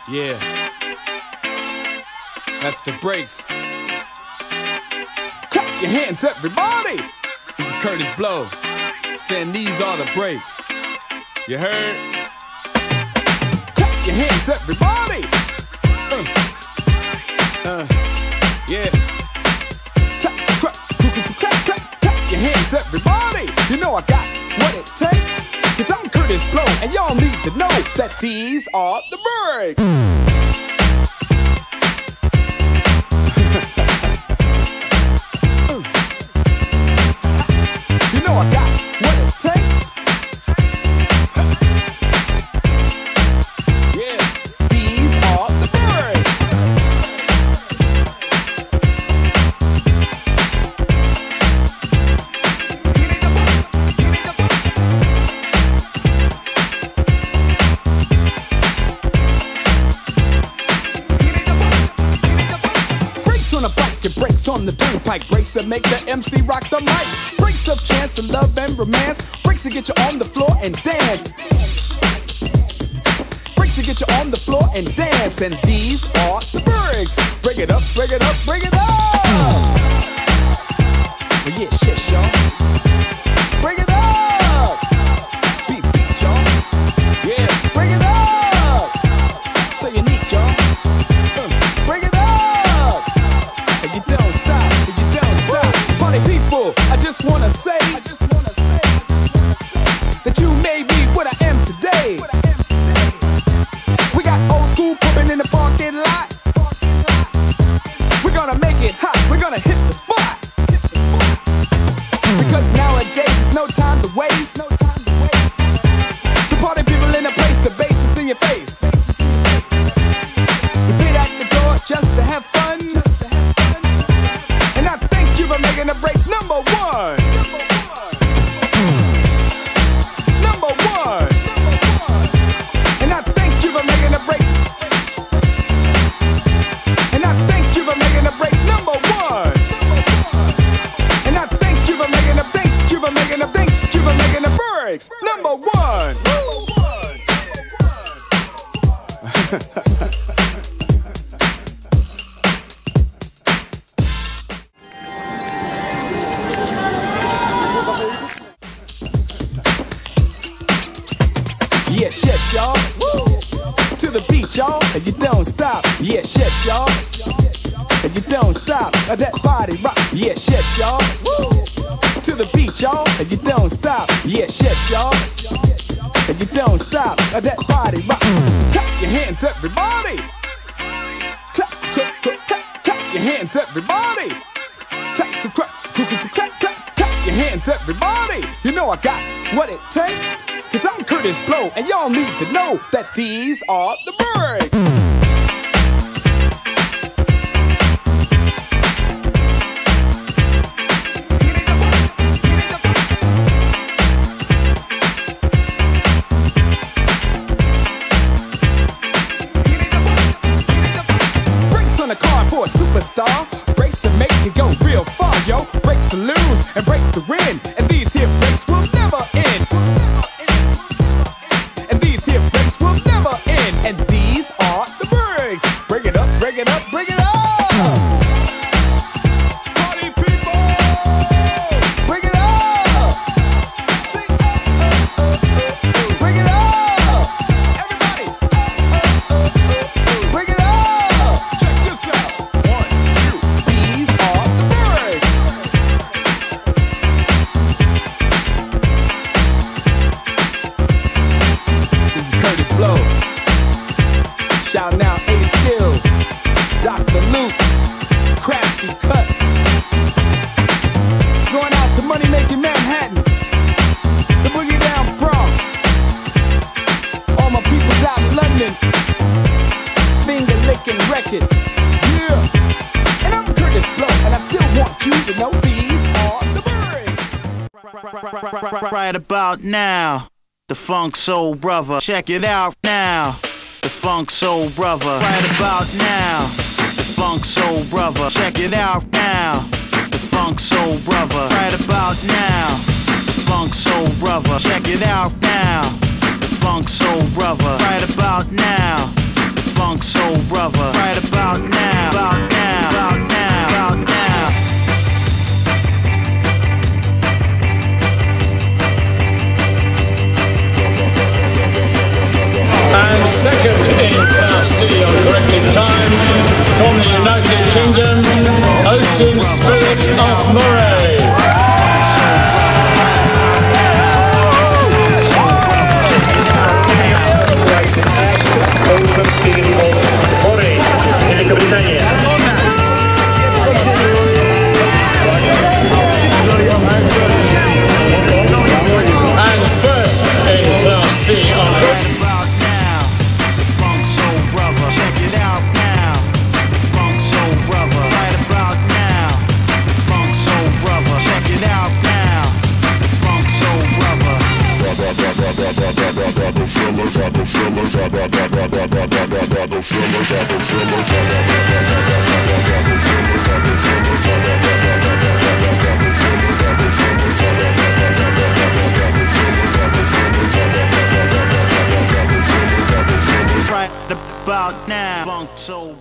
Yeah, that's the breaks. Clap your hands, everybody. This is Curtis Blow, saying these are the breaks. You heard? Clap your hands, everybody. Yeah. Clap your hands, everybody. You know I got what it takes. 'Cause I'm Curtis Blow, and y'all need to know that these are the breaks. You know I got what it takes. Yeah, these are the breaks. On a bike, it breaks on the turnpike. Breaks that make the MC rock the mic. Breaks of chance of love and romance. Breaks to get you on the floor and dance. Breaks to get you on the floor and dance. And these are the breaks. Break it up, break it up, break it up. Well, yeah, shit, y'all. Break it up. Beat, y'all. Yeah, break it up. So unique, y'all. Break it up. And you don't stop, and you don't stop. Party people, I just wanna say that you made me what I am today. We got old school pumping in the parking lot. We're gonna make it hot, we're gonna hit the spot. Because nowadays there's no time to waste. So party people in the place, the bass is in your face. We get at the door just to have fun. And I thank you for making the breaks number one. Number one. And I thank you for making the breaks. And I thank you for making the breaks number one. And I thank you for making the breaks number one. Yes, yes, y'all. To the beat, y'all, and you don't stop. Yes, yes, y'all. And you don't stop. That body rock. Yes, yes, y'all. To the beat, y'all, and you don't stop. Yes, yes, y'all. And you don't stop. That body rock. Clap your hands, everybody. Clap, clap, clap, clap, clap your hands, everybody. Clap, clap, clap, clap, clap, clap, clap your hands, everybody. You know I got what it takes. 'Cause I'm Curtis Blow, and y'all need to know that these are the breaks. Breaks on a car for a superstar. Breaks to make you go real far, yo. Breaks to lose and breaks to win. And these here breaks will never end. And these here breaks will never end. And these are the breaks. Break it up, break it up, break it up. Party people, break it up. Sing break it up. Everybody, break it up. Check this out. 1, 2. These are the breaks. This is Curtis Blow. Shouting out Ace Skills, Dr. Luke, Crafty Cuts. Going out to Money Making Manhattan, the Boogie Down Bronx. All my peoples out in London, Finger Licking Records. Yeah. And I'm Curtis Blow, and I still want you to know these are the breaks. Right about now, the Funk Soul Brother. Check it out now, the Funk Soul Brother. Right about now, the Funk Soul Brother. Check it out now, the Funk Soul Brother. Right about now, the Funk Soul Brother. Check it out now, the Funk Soul Brother. Right about now, the Funk funk soul brother. Right about now, about now, about now, about now. And second in Class C on corrected time from the United Kingdom, Ocean Spirit of Moray. Ocean Spirit of Moray, Wielka Brytania. And first in Class C on corrected time. Right about now, funk soul.